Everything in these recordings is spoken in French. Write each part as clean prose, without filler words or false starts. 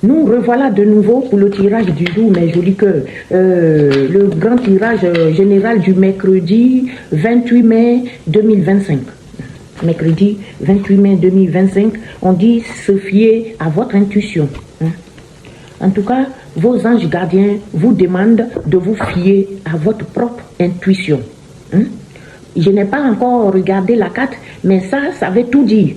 Nous revoilà de nouveau pour le tirage du jour, mes jolis cœurs. Le grand tirage général du mercredi 28 mai 2025. Mercredi 28 mai 2025, on dit se fier à votre intuition. En tout cas, vos anges gardiens vous demandent de vous fier à votre propre intuition. Je n'ai pas encore regardé la carte, mais ça veut tout dire.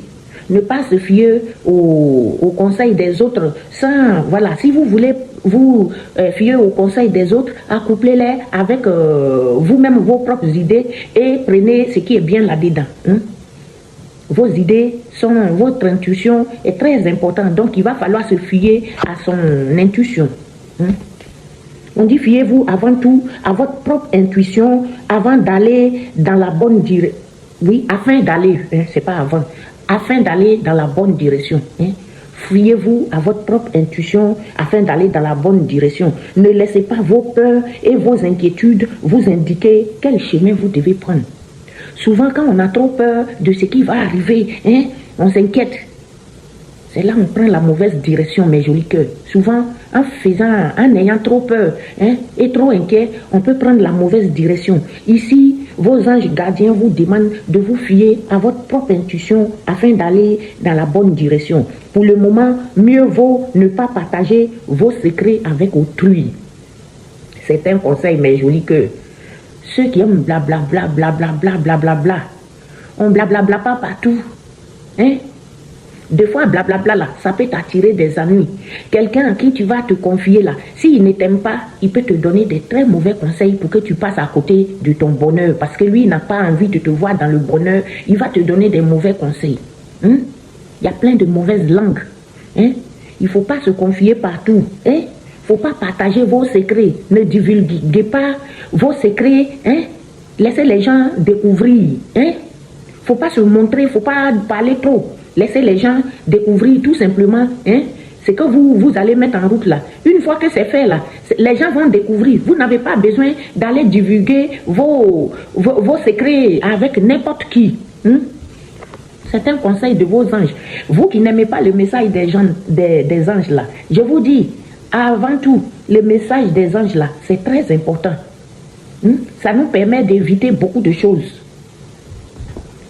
Ne pas se fier au conseil des autres sans, voilà, si vous voulez vous fier au conseil des autres, accouplez-les avec vous-même vos propres idées et prenez ce qui est bien là-dedans. Vos idées votre intuition est très importante, donc il va falloir se fier à son intuition. On dit fiez-vous avant tout à votre propre intuition avant d'aller dans la bonne direction. Oui, afin d'aller, c'est pas avant. Afin d'aller dans la bonne direction. Fiez-vous à votre propre intuition afin d'aller dans la bonne direction. Ne laissez pas vos peurs et vos inquiétudes vous indiquer quel chemin vous devez prendre. Souvent, quand on a trop peur de ce qui va arriver, on s'inquiète. C'est là qu'on prend la mauvaise direction, mes jolis cœurs. Souvent, en ayant trop peur et trop inquiet, on peut prendre la mauvaise direction. Ici, vos anges gardiens vous demandent de vous fier à votre propre intuition afin d'aller dans la bonne direction. Pour le moment, mieux vaut ne pas partager vos secrets avec autrui. C'est un conseil, mes jolis cœurs. Ceux qui aiment blablabla, blablabla, blablabla, on blablabla pas partout. Des fois, blablabla, là, ça peut t'attirer des amis. Quelqu'un à qui tu vas te confier là, s'il ne t'aime pas, il peut te donner des très mauvais conseils pour que tu passes à côté de ton bonheur. Parce que lui, il n'a pas envie de te voir dans le bonheur. Il va te donner des mauvais conseils. Il y a plein de mauvaises langues. Il ne faut pas se confier partout. Il ne faut pas partager vos secrets. Ne divulguez pas vos secrets. Laissez les gens découvrir. Il ne faut pas se montrer, il ne faut pas parler trop. Laissez les gens découvrir tout simplement ce que vous allez mettre en route là. Une fois que c'est fait là, les gens vont découvrir. Vous n'avez pas besoin d'aller divulguer vos secrets avec n'importe qui. C'est un conseil de vos anges. Vous qui n'aimez pas le message des anges là, je vous dis, avant tout, le message des anges là, c'est très important. Ça nous permet d'éviter beaucoup de choses.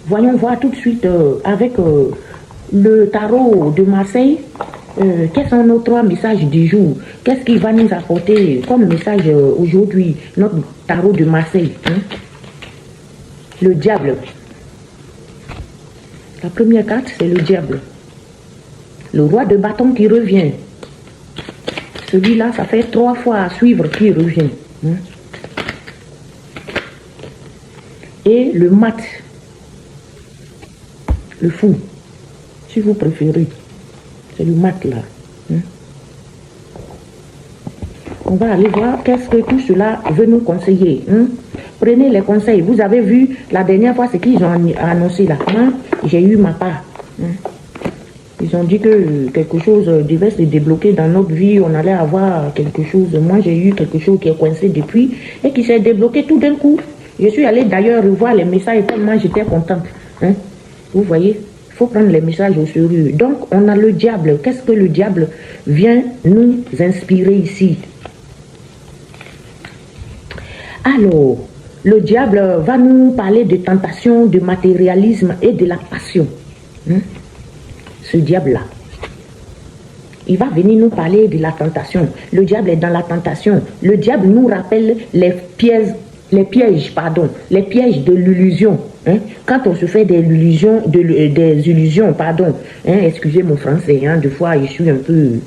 Voyons voir tout de suite avec le tarot de Marseille, quels sont nos 3 messages du jour? Qu'est-ce qu'il va nous apporter comme message aujourd'hui, notre tarot de Marseille? Le diable. La première carte, c'est le diable. Le roi de bâton qui revient. Celui-là, ça fait 3 fois à suivre qu'il revient. Et le mat. Le fou, si vous préférez. C'est le mat là. On va aller voir qu'est-ce que tout cela veut nous conseiller. Prenez les conseils. Vous avez vu la dernière fois ce qu'ils ont annoncé là. J'ai eu ma part. Ils ont dit que quelque chose devait se débloquer dans notre vie. On allait avoir quelque chose. Moi, j'ai eu quelque chose qui est coincé depuis et qui s'est débloqué tout d'un coup. Je suis allée d'ailleurs revoir les messages tellement j'étais contente. Vous voyez, il faut prendre les messages au sérieux. Donc, on a le diable. Qu'est-ce que le diable vient nous inspirer ici? Alors, le diable va nous parler de tentation, de matérialisme et de la passion. Ce diable-là, il va venir nous parler de la tentation. Le diable est dans la tentation. Le diable nous rappelle les pièges de l'illusion. Quand on se fait des illusions, excusez mon français, des fois je suis un peu...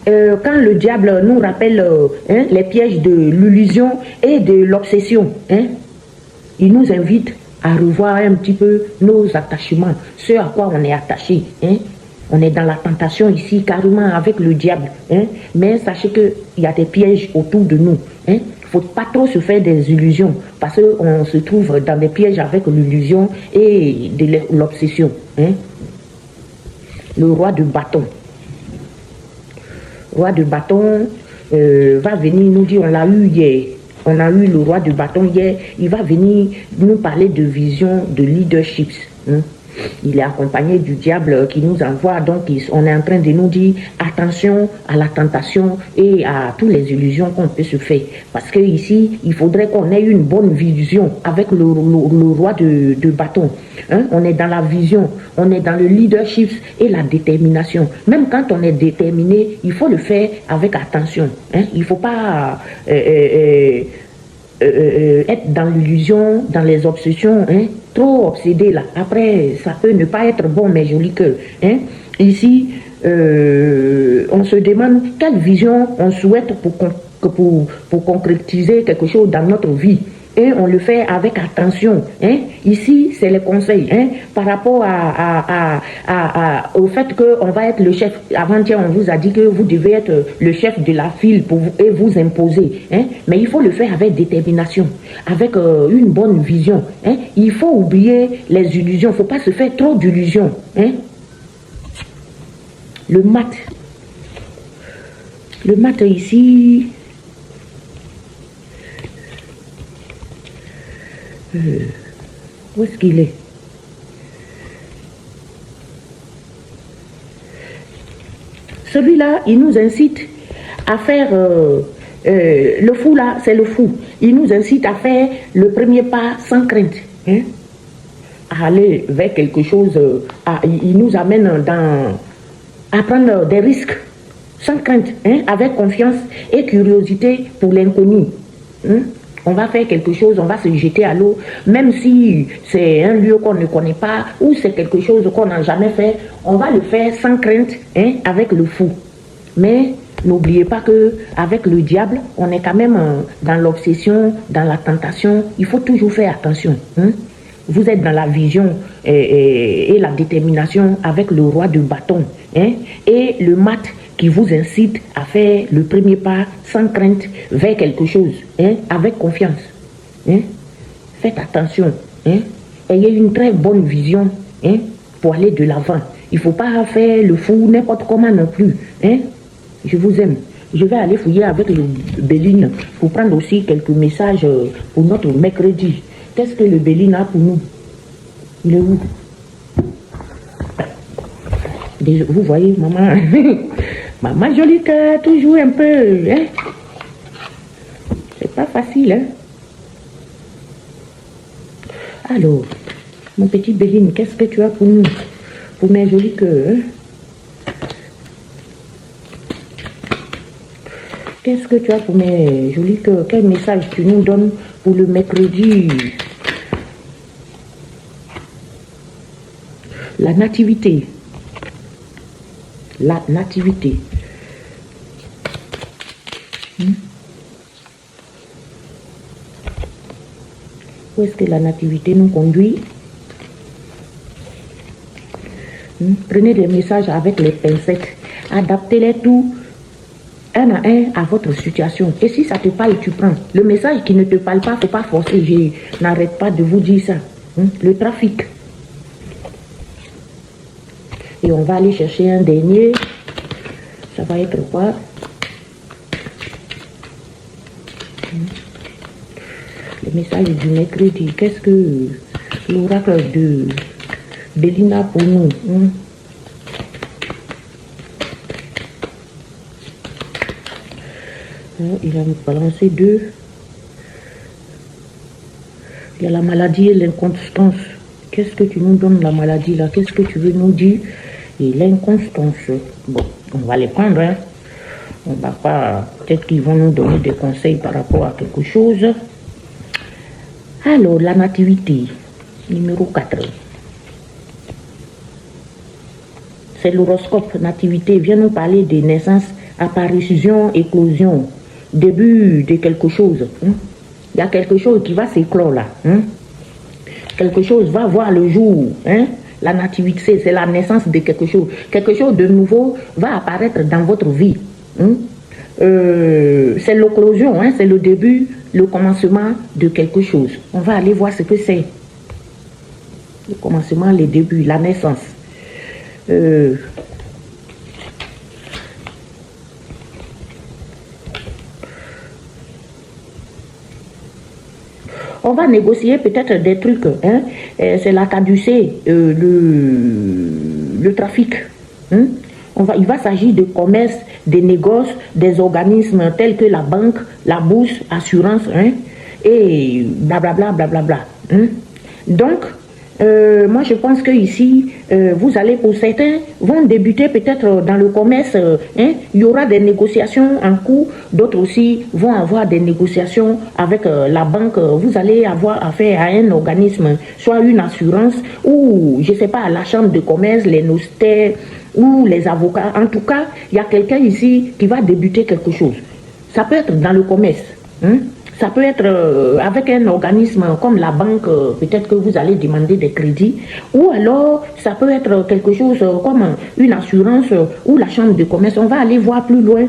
quand le diable nous rappelle les pièges de l'illusion et de l'obsession, il nous invite à revoir un petit peu nos attachements, ce à quoi on est attaché. On est dans la tentation ici, carrément avec le diable. Mais sachez qu'il y a des pièges autour de nous. Il ne faut pas trop se faire des illusions, parce qu'on se trouve dans des pièges avec l'illusion et de l'obsession. Le roi de bâton. Roi de bâton va venir nous dire, on l'a eu hier. On a eu le roi de bâton hier. Il va venir nous parler de vision, de leadership. Il est accompagné du diable qui nous envoie. Donc, on est en train de nous dire attention à la tentation et à toutes les illusions qu'on peut se faire. Parce que ici, il faudrait qu'on ait une bonne vision avec le roi de bâton. Hein? On est dans la vision, on est dans le leadership et la détermination. Même quand on est déterminé, il faut le faire avec attention. Hein? Il ne faut pas être dans l'illusion, dans les obsessions, hein? Trop obsédé là. Après, ça peut ne pas être bon, mais joli que. Hein? Ici, on se demande quelle vision on souhaite pour concrétiser quelque chose dans notre vie. Et on le fait avec attention. Hein? Ici, c'est les conseils. Hein? Par rapport au fait qu'on va être le chef. Avant-hier, on vous a dit que vous devez être le chef de la file et vous imposer. Hein? Mais il faut le faire avec détermination, avec une bonne vision. Hein? Il faut oublier les illusions. Il ne faut pas se faire trop d'illusions. Hein? Le mat ici... où est-ce qu'il est? Celui-là, il nous incite à faire... le fou là, c'est le fou. Il nous incite à faire le premier pas sans crainte. Hein? À aller vers quelque chose. Il nous amène à prendre des risques sans crainte, hein? Avec confiance et curiosité pour l'inconnu. Hein? On va faire quelque chose, on va se jeter à l'eau, même si c'est un lieu qu'on ne connaît pas ou c'est quelque chose qu'on n'a jamais fait, on va le faire sans crainte, hein, avec le fou. Mais n'oubliez pas que avec le diable, on est quand même dans l'obsession, dans la tentation. Il faut toujours faire attention. Hein. Vous êtes dans la vision et la détermination avec le roi de bâton, hein, et le mat qui vous incite à faire le premier pas sans crainte vers quelque chose, hein, avec confiance. Hein. Faites attention. Hein. Ayez une très bonne vision, hein, pour aller de l'avant. Il ne faut pas faire le fou n'importe comment non plus. Hein. Je vous aime. Je vais aller fouiller avec le Béline pour prendre aussi quelques messages pour notre mercredi. Qu'est-ce que le Béline a pour nous? Il est où? Vous voyez, maman, maman jolie cœur, toujours un peu, hein? C'est pas facile, hein? Alors, mon petit Béline, qu'est-ce que tu as pour nous? Pour mes jolis cœurs, hein? Qu'est-ce que tu as pour mes jolis cœurs? Quel message tu nous donnes pour le mercredi? La nativité. La nativité. Où est-ce que la nativité nous conduit? Prenez des messages avec les pincettes. Adaptez-les tout un à un à votre situation. Et si ça te parle, tu prends. Le message qui ne te parle pas, il ne faut pas forcer. Je n'arrête pas de vous dire ça. Le trafic. Et on va aller chercher un dernier. Ça va être quoi? Le message du mercredi. Qu'est-ce que l'oracle de Bélina pour nous? Il va me balancer deux. Il y a la maladie et l'inconstance. Qu'est-ce que tu nous donnes, la maladie là? Qu'est-ce que tu veux nous dire? Et l'inconstance. Bon, on va les prendre. Hein. On va pas. Peut-être qu'ils vont nous donner des conseils par rapport à quelque chose. Alors, la nativité, numéro 4. C'est l'horoscope nativité. Vient nous parler des naissances, apparition, éclosion, début de quelque chose. Hein. Il y a quelque chose qui va s'éclore là. Hein. Quelque chose va voir le jour. Hein. La nativité, c'est la naissance de quelque chose. Quelque chose de nouveau va apparaître dans votre vie. Hein. C'est l'éclosion, hein, c'est le début, le commencement de quelque chose. On va aller voir ce que c'est. Le commencement, le début, la naissance. on va négocier peut-être des trucs. Hein? C'est la caducée, le trafic. Hein? Il va s'agir de commerce, des négoces, des organismes tels que la banque, la bourse, assurance, hein? Et blablabla, blablabla. Hein? Donc, moi je pense que ici, vous allez, pour certains, vont débuter peut-être dans le commerce, hein? Il y aura des négociations en cours, d'autres aussi vont avoir des négociations avec la banque, vous allez avoir affaire à un organisme, soit une assurance, ou je ne sais pas, la chambre de commerce, les notaires, ou les avocats. En tout cas, il y a quelqu'un ici qui va débuter quelque chose. Ça peut être dans le commerce, hein? Ça peut être avec un organisme comme la banque, peut-être que vous allez demander des crédits, ou alors ça peut être quelque chose comme une assurance ou la chambre de commerce. On va aller voir plus loin.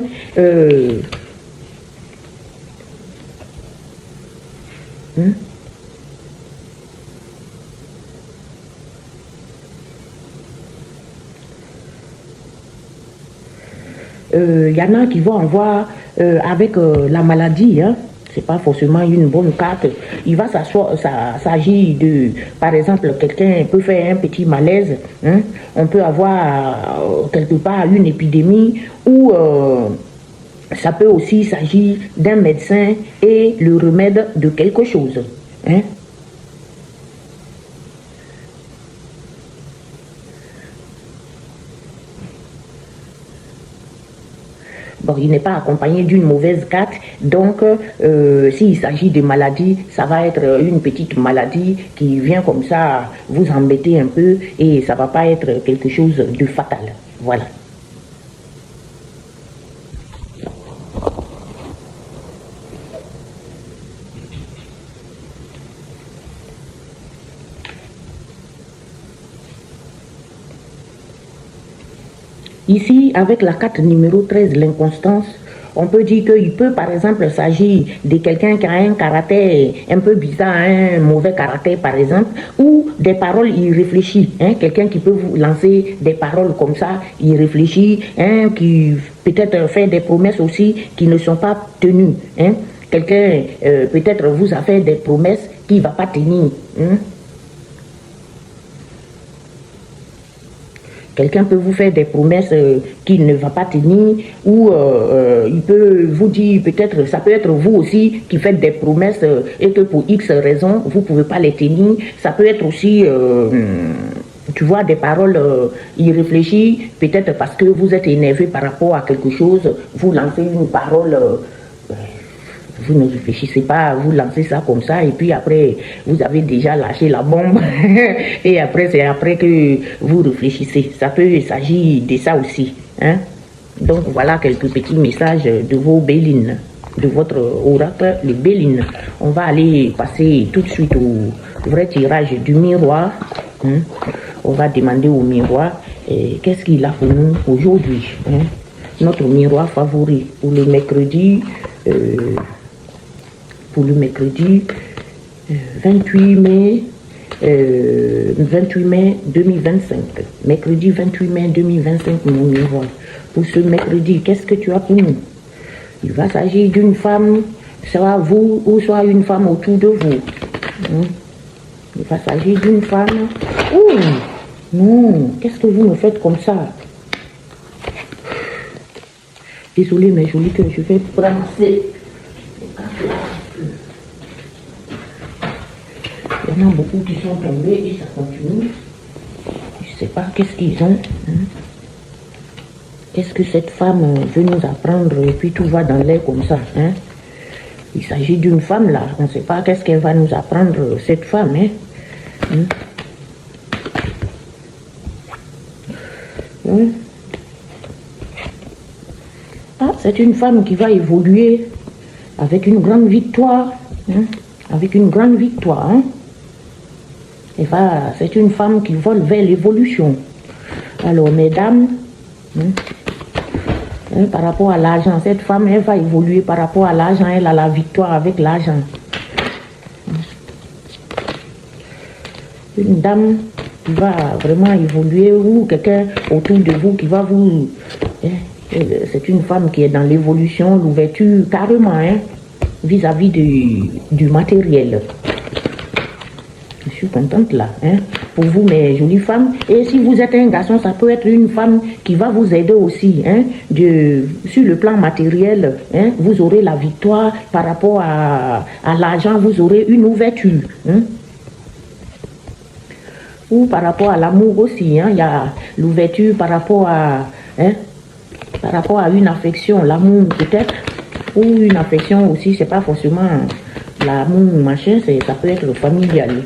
Y en a qui vont en voir avec la maladie, hein? C'est pas forcément une bonne carte. Il va s'agir de, par exemple, quelqu'un peut faire un petit malaise. Hein? On peut avoir quelque part une épidémie ou ça peut aussi s'agir d'un médecin et le remède de quelque chose. Hein? Bon, il n'est pas accompagné d'une mauvaise carte, donc s'il s'agit de maladie, ça va être une petite maladie qui vient comme ça vous embêter un peu et ça ne va pas être quelque chose de fatal. Voilà. Ici, avec la carte numéro 13, l'inconstance, on peut dire qu'il peut, par exemple, s'agir de quelqu'un qui a un caractère un peu bizarre, un mauvais caractère, par exemple, ou des paroles irréfléchies. Hein, quelqu'un qui peut vous lancer des paroles comme ça, irréfléchies, hein, qui peut-être fait des promesses aussi qui ne sont pas tenues. Hein. Quelqu'un, peut-être, vous a fait des promesses qui ne va pas tenir. Hein. Quelqu'un peut vous faire des promesses qu'il ne va pas tenir ou il peut vous dire, peut-être, ça peut être vous aussi qui faites des promesses et que pour X raisons, vous ne pouvez pas les tenir. Ça peut être aussi, tu vois, des paroles irréfléchies, peut-être parce que vous êtes énervé par rapport à quelque chose, vous lancez une parole... vous ne réfléchissez pas, vous lancez ça comme ça et puis après vous avez déjà lâché la bombe et après c'est après que vous réfléchissez. Ça peut s'agir de ça aussi. Hein? Donc voilà quelques petits messages de vos Bélines, de votre oracle, les Bélines. On va aller passer tout de suite au vrai tirage du miroir. Hein? On va demander au miroir qu'est-ce qu'il a pour nous aujourd'hui. Hein? Notre miroir favori pour le mercredi. Pour le mercredi 28 mai 2025. Mercredi 28 mai 2025, mon miroir. Pour ce mercredi, qu'est-ce que tu as pour nous? Il va s'agir d'une femme, soit vous ou soit une femme autour de vous. Il va s'agir d'une femme. Oh, non, qu'est-ce que vous me faites comme ça? Désolé, mais jolie que je vais prendre ces... Il y en a beaucoup qui sont tombés et ça continue. Je ne sais pas qu'est-ce qu'ils ont. Hein? Qu'est-ce que cette femme veut nous apprendre et puis tout va dans l'air comme ça. Hein? Il s'agit d'une femme là. On ne sait pas qu'est-ce qu'elle va nous apprendre, cette femme. Hein? Hein? Ah, c'est une femme qui va évoluer avec une grande victoire. Hein? Avec une grande victoire. Hein? C'est une femme qui vole vers l'évolution. Alors, mesdames, par rapport à l'argent, cette femme, elle va évoluer par rapport à l'argent, elle a la victoire avec l'argent. Une dame qui va vraiment évoluer ou quelqu'un autour de vous qui va vous... c'est une femme qui est dans l'évolution, l'ouverture carrément, vis-à-vis du matériel. Je suis contente là, hein, pour vous mes jolies femmes. Et si vous êtes un garçon, ça peut être une femme qui va vous aider aussi, hein, sur le plan matériel. Hein, vous aurez la victoire par rapport à l'argent, vous aurez une ouverture. Hein. Ou par rapport à l'amour aussi, hein, il y a l'ouverture par rapport à une affection, l'amour peut-être, ou une affection aussi, c'est pas forcément l'amour machin, ça peut être familial.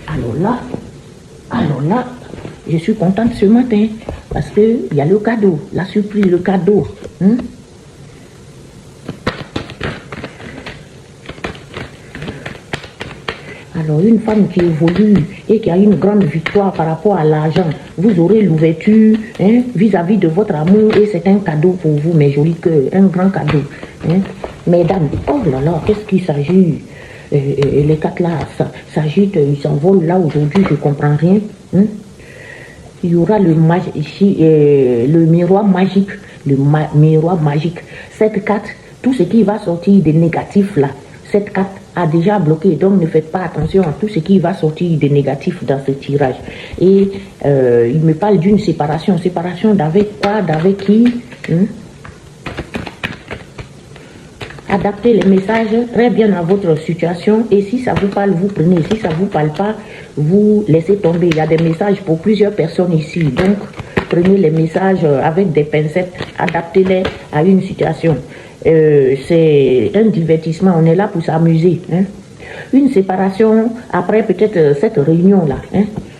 Alors là, je suis contente ce matin parce qu'il y a le cadeau, la surprise, le cadeau. Alors, une femme qui évolue et qui a une grande victoire par rapport à l'argent, vous aurez l'ouverture vis-à-vis de votre amour et c'est un cadeau pour vous, mes jolis cœurs, un grand cadeau. Mesdames, oh là là, qu'est-ce qu'il s'agit? Les quatre là s'agitent, ils s'envolent là aujourd'hui, je ne comprends rien. Il y aura le miroir magique, miroir magique. Cette carte, tout ce qui va sortir de négatif là, cette carte a déjà bloqué, donc ne faites pas attention à tout ce qui va sortir de négatif dans ce tirage. Et il me parle d'une séparation. Séparation d'avec quoi, d'avec qui? Adaptez les messages très bien à votre situation et si ça vous parle, vous prenez. Si ça ne vous parle pas, vous laissez tomber. Il y a des messages pour plusieurs personnes ici. Donc, prenez les messages avec des pincettes, adaptez-les à une situation. C'est un divertissement, on est là pour s'amuser. Une séparation, après peut-être cette réunion-là,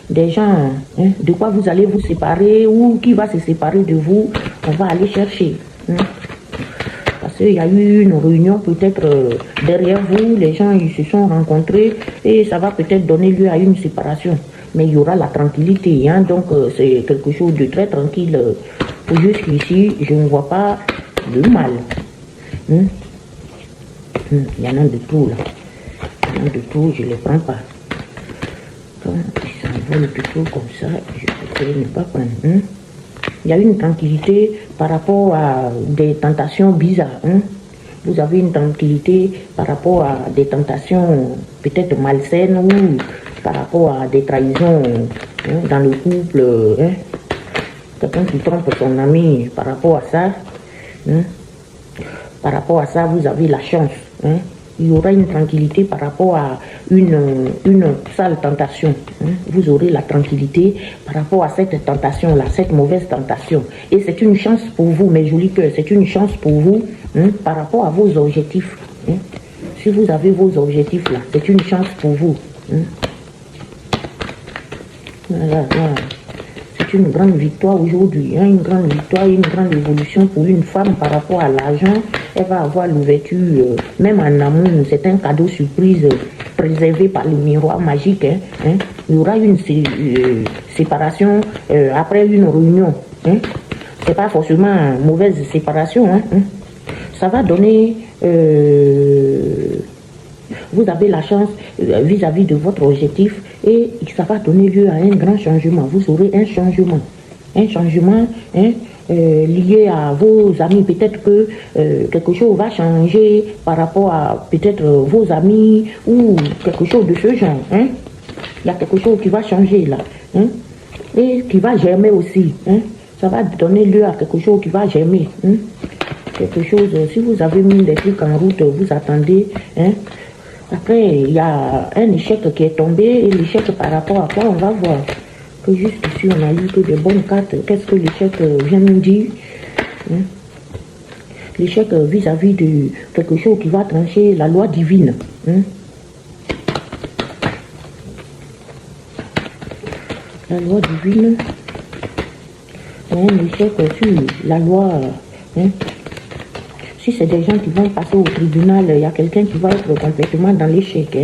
des gens, de quoi vous allez vous séparer ou qui va se séparer de vous, on va aller chercher. Parce qu'il y a eu une réunion peut-être derrière vous, les gens ils se sont rencontrés et ça va peut-être donner lieu à une séparation. Mais il y aura la tranquillité, donc c'est quelque chose de très tranquille. Jusqu'ici, je ne vois pas de mal. Il y en a de tout là. Il y en a de tout, je ne les prends pas. Quand ils s'envolent plutôt comme ça, je préfère ne pas prendre. Il y a une tranquillité par rapport à des tentations bizarres. Vous avez une tranquillité par rapport à des tentations peut-être malsaines ou par rapport à des trahisons dans le couple. Quelqu'un qui trompe son ami par rapport à ça. Par rapport à ça, vous avez la chance. Il y aura une tranquillité par rapport à une sale tentation. Vous aurez la tranquillité par rapport à cette tentation-là, cette mauvaise tentation. Et c'est une chance pour vous, mes jolis cœurs, c'est une chance pour vous par rapport à vos objectifs. Si vous avez vos objectifs là, c'est une chance pour vous. Voilà. C'est une grande victoire aujourd'hui, une grande victoire, une grande évolution pour une femme par rapport à l'argent. Elle va avoir l'ouverture, même en amour, c'est un cadeau surprise préservé par le miroir magique. Il y aura une séparation après une réunion. C'est pas forcément une mauvaise séparation. Ça va donner... vous avez la chance vis-à-vis de votre objectif et ça va donner lieu à un grand changement. Vous aurez un changement lié à vos amis. Peut-être que quelque chose va changer par rapport à peut-être vos amis ou quelque chose de ce genre. Il y a quelque chose qui va changer là et qui va germer aussi. Ça va donner lieu à quelque chose qui va germer. Quelque chose, si vous avez mis des trucs en route, vous attendez. Après, il y a un échec qui est tombé et l'échec par rapport à quoi on va voir. Que juste ici, on a eu que des bonnes cartes. Qu'est-ce que l'échec vient nous dire? L'échec vis-à-vis de quelque chose qui va trancher la loi divine. La loi divine. Un échec sur la loi. Si c'est des gens qui vont passer au tribunal, il y a quelqu'un qui va être complètement dans l'échec.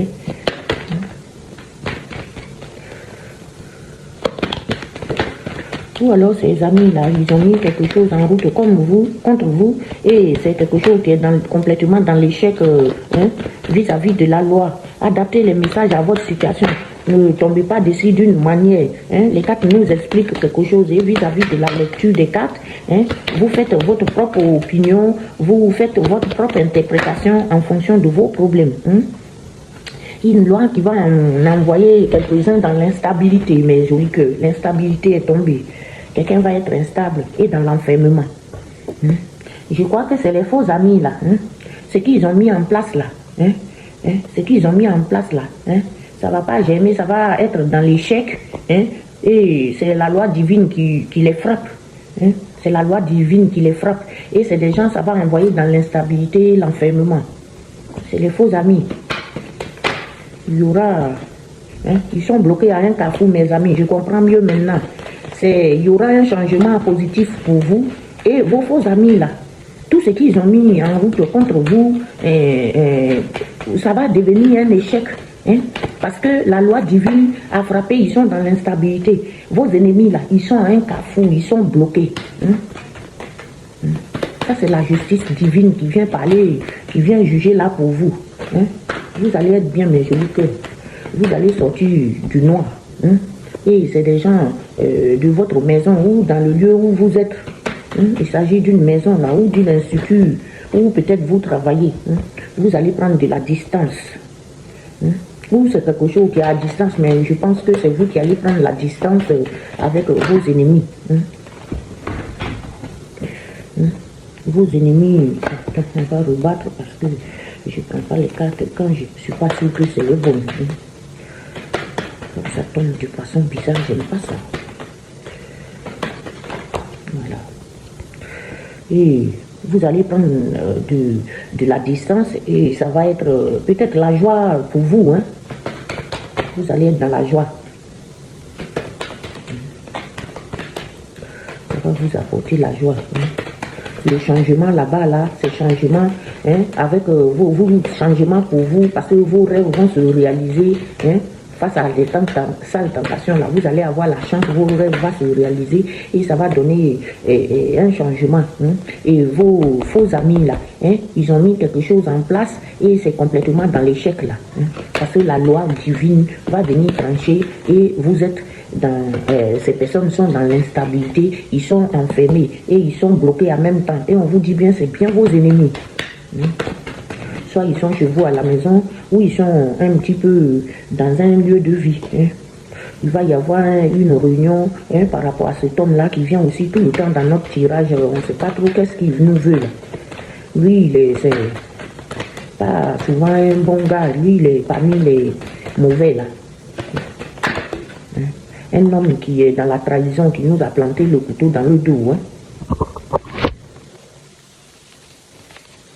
Ou alors ces amis-là, ils ont mis quelque chose en route comme vous, contre vous, et c'est quelque chose qui est complètement dans l'échec vis-à-vis de la loi. Adaptez les messages à votre situation. Ne tombez pas dessus d'une manière. Les cartes nous expliquent quelque chose et vis-à-vis de la lecture des cartes, vous faites votre propre opinion, vous faites votre propre interprétation en fonction de vos problèmes. Une loi qui va en envoyer quelques-uns dans l'instabilité, mais joli que l'instabilité est tombée. Quelqu'un va être instable et dans l'enfermement. Je crois que c'est les faux amis là. Ce qu'ils ont mis en place là. Ce qu'ils ont mis en place là. Ça va pas germer, ça va être dans l'échec. Et c'est la loi divine qui les frappe. C'est la loi divine qui les frappe. Et c'est des gens, ça va envoyer dans l'instabilité, l'enfermement. C'est les faux amis. Il y aura... ils sont bloqués à un carrefour, mes amis. Je comprends mieux maintenant. Il y aura un changement positif pour vous et vos faux amis là. Tout ce qu'ils ont mis en route contre vous, ça va devenir un échec. Parce que la loi divine a frappé, ils sont dans l'instabilité. Vos ennemis là, ils sont à un carrefour, ils sont bloqués. Ça c'est la justice divine qui vient parler, qui vient juger là pour vous. Vous allez être bien, mes jolis cœurs. Vous allez sortir du noir. Et c'est des gens de votre maison ou dans le lieu où vous êtes. Il s'agit d'une maison là ou d'un institut où peut-être vous travaillez. Vous allez prendre de la distance. Ou c'est quelque chose qui est à distance, mais je pense que c'est vous qui allez prendre la distance avec vos ennemis. Vos ennemis, on va rebattre parce que je ne prends pas les cartes quand je ne suis pas sûr que c'est le bon. Donc ça tombe de façon bizarre, je n'aime pas ça. Voilà. Et vous allez prendre de la distance et ça va être peut-être la joie pour vous. Vous allez être dans la joie. Ça va vous apporter la joie. Le changement là-bas, là, c'est changement avec vos changements pour vous, parce que vos rêves vont se réaliser face à des sales tentations. Là, vous allez avoir la chance, vos rêves vont se réaliser et ça va donner un changement. Et vos faux amis, là, ils ont mis quelque chose en place et c'est complètement dans l'échec, là. Parce que la loi divine va venir trancher et vous êtes ces personnes sont dans l'instabilité, ils sont enfermés et ils sont bloqués en même temps. Et on vous dit bien, c'est bien vos ennemis. Soit ils sont chez vous à la maison, ou ils sont un petit peu dans un lieu de vie. Il va y avoir une réunion par rapport à cet homme-là qui vient aussi tout le temps dans notre tirage. On ne sait pas trop qu'est-ce qu'il nous veut. Là. Lui, c'est pas souvent un bon gars. Lui, il est parmi les mauvais là. Un homme qui est dans la trahison, qui nous a planté le couteau dans le dos.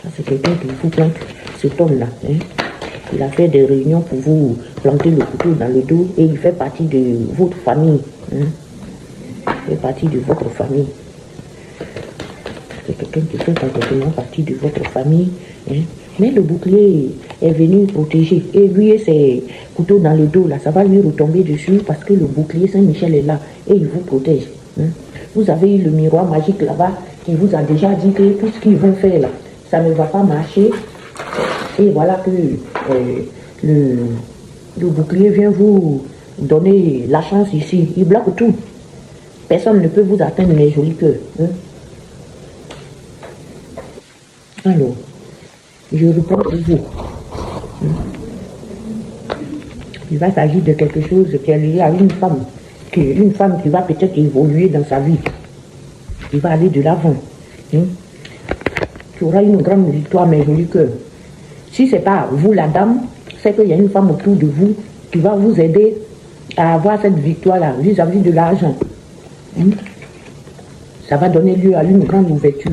Ça, c'est quelqu'un qui vous plante, cet homme-là. Il a fait des réunions pour vous planter le couteau dans le dos et il fait partie de votre famille. Il fait partie de votre famille. C'est quelqu'un qui fait complètement partie de votre famille. Mais le bouclier est venu protéger. Et lui et ses couteaux dans le dos, là, ça va lui retomber dessus parce que le bouclier Saint-Michel est là et il vous protège. Vous avez le miroir magique là-bas qui vous a déjà dit que tout ce qu'ils vont faire là, ça ne va pas marcher. Et voilà que le bouclier vient vous donner la chance ici. Il bloque tout. Personne ne peut vous atteindre, mes jolis cœurs. Alors, je reprends pour vous. Il va s'agir de quelque chose qui est lié à une femme qui va peut-être évoluer dans sa vie. Il va aller de l'avant. Tu auras une grande victoire, mes jolis cœurs. Si ce n'est pas vous, la dame, c'est qu'il y a une femme autour de vous qui va vous aider à avoir cette victoire-là vis-à-vis de l'argent. Ça va donner lieu à une grande ouverture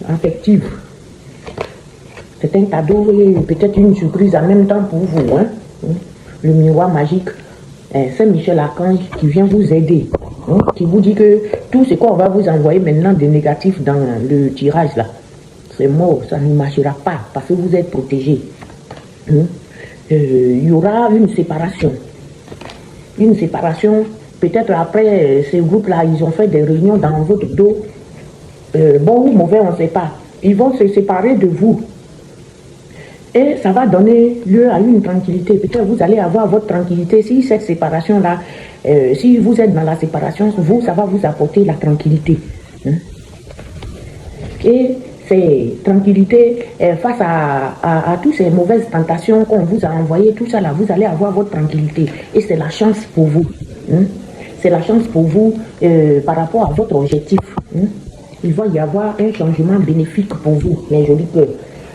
affective. C'est un cadeau et peut-être une surprise en même temps pour vous. Le miroir magique, Saint-Michel Archange qui vient vous aider. Qui vous dit que tout ce qu'on va vous envoyer maintenant de négatif dans le tirage là, c'est mort, ça ne marchera pas parce que vous êtes protégé. Il y aura une séparation. Une séparation, peut-être après ces groupes-là, ils ont fait des réunions dans votre dos. Bon ou mauvais, on ne sait pas. Ils vont se séparer de vous. Et ça va donner lieu à une tranquillité. Peut-être vous allez avoir votre tranquillité. Si cette séparation-là, si vous êtes dans la séparation, ça va vous apporter la tranquillité. Et c'est tranquillité face à toutes ces mauvaises tentations qu'on vous a envoyées, tout ça là, vous allez avoir votre tranquillité. Et c'est la chance pour vous. Hein? C'est la chance pour vous par rapport à votre objectif. Hein? Il va y avoir un changement bénéfique pour vous, mes jolis cœurs.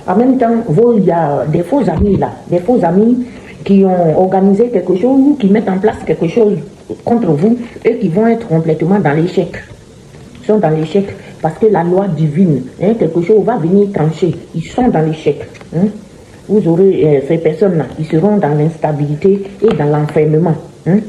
En même temps, il y a des faux amis là, des faux amis qui ont organisé quelque chose ou qui mettent en place quelque chose contre vous et qui vont être complètement dans l'échec. Ils sont dans l'échec parce que la loi divine, hein, quelque chose va venir trancher. Ils sont dans l'échec. Hein. Vous aurez ces personnes-là, ils seront dans l'instabilité et dans l'enfermement. Hein.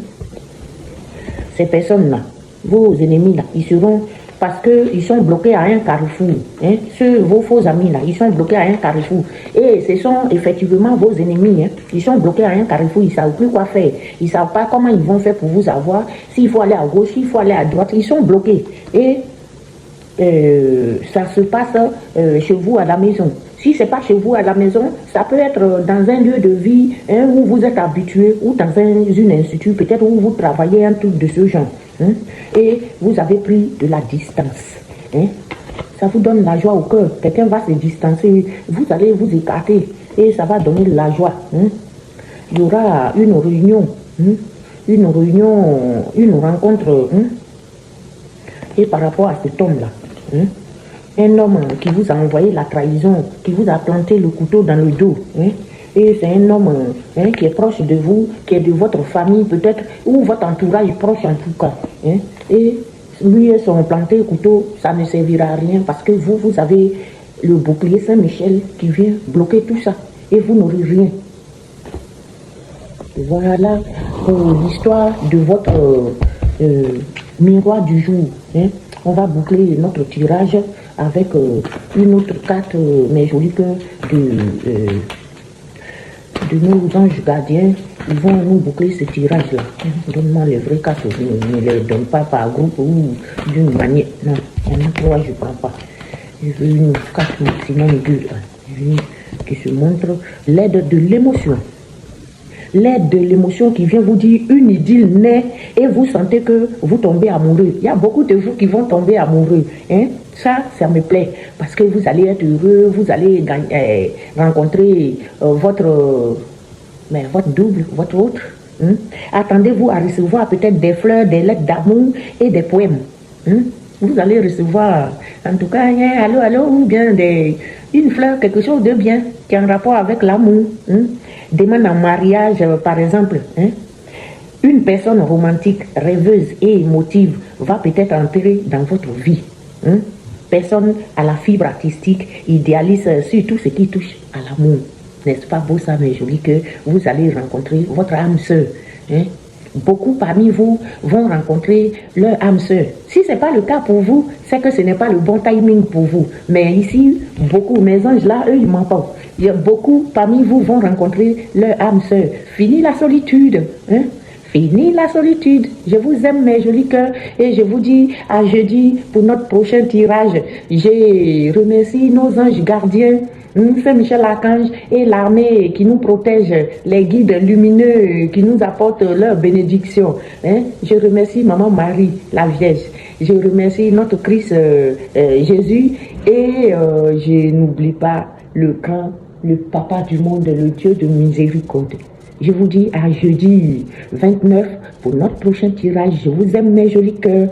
Ces personnes-là, vos ennemis-là, ils seront parce qu'ils sont bloqués à un carrefour. Hein. Vos faux amis-là, ils sont bloqués à un carrefour. Et ce sont effectivement vos ennemis. Hein. Ils sont bloqués à un carrefour, ils ne savent plus quoi faire. Ils ne savent pas comment ils vont faire pour vous avoir. S'il faut aller à gauche, s'il faut aller à droite, ils sont bloqués. Et ça se passe chez vous à la maison. Si ce n'est pas chez vous à la maison, ça peut être dans un lieu de vie hein, où vous êtes habitué ou dans une institut, peut-être où vous travaillez un truc de ce genre. Hein, et vous avez pris de la distance. Hein, ça vous donne la joie au cœur. Quelqu'un va se distancer, vous allez vous écarter et ça va donner de la joie. Hein. Il y aura une réunion, une rencontre. Hein, et par rapport à cet homme-là, hein, un homme qui vous a envoyé la trahison, qui vous a planté le couteau dans le dos. Hein, et c'est un homme hein, qui est proche de vous, qui est de votre famille peut-être, ou votre entourage proche en tout cas. Hein, et lui et son planté couteau, ça ne servira à rien parce que vous avez le bouclier Saint-Michel qui vient bloquer tout ça. Et vous n'aurez rien. Voilà pour l'histoire de votre miroir du jour. Hein. On va boucler notre tirage avec une autre carte, mes jolis cœurs, de nos anges gardiens. Ils vont nous boucler ce tirage-là. Donne-moi les vraies cartes, ne les donne pas par groupe ou d'une manière. Non, il y en a 3, je ne prends pas. Je veux une carte maximum 2, qui se montre l'aide de l'émotion. L'aide de l'émotion qui vient vous dire une idylle naît et vous sentez que vous tombez amoureux. Il y a beaucoup de vous qui vont tomber amoureux. Hein? Ça me plaît parce que vous allez être heureux, vous allez rencontrer votre double, votre autre. Hein? Attendez-vous à recevoir peut-être des fleurs, des lettres d'amour et des poèmes. Hein? Vous allez recevoir, en tout cas, allô, allô, ou bien une fleur, quelque chose de bien qui a un rapport avec l'amour. Hein? Demande en mariage, par exemple. Hein? Une personne romantique, rêveuse et émotive va peut-être entrer dans votre vie. Hein? Personne à la fibre artistique idéalise sur tout ce qui touche à l'amour. N'est-ce pas beau ça, mes jolis, que vous allez rencontrer votre âme sœur. Hein? Beaucoup parmi vous vont rencontrer leur âme sœur. Si ce n'est pas le cas pour vous, c'est que ce n'est pas le bon timing pour vous. Mais ici, beaucoup, mes anges là, eux, ils m'entendent. Beaucoup parmi vous vont rencontrer leur âme sœur. Fini la solitude. Hein? Fini la solitude. Je vous aime, mes jolis cœurs. Et je vous dis à jeudi pour notre prochain tirage. Je remercie nos anges gardiens. Saint-Michel Archange et l'armée qui nous protège, les guides lumineux qui nous apportent leur bénédiction. Hein? Je remercie Maman Marie, la Vierge. Je remercie notre Christ Jésus et je n'oublie pas le Papa du monde, le Dieu de miséricorde. Je vous dis à jeudi 29 pour notre prochain tirage. Je vous aime, mes jolis cœurs.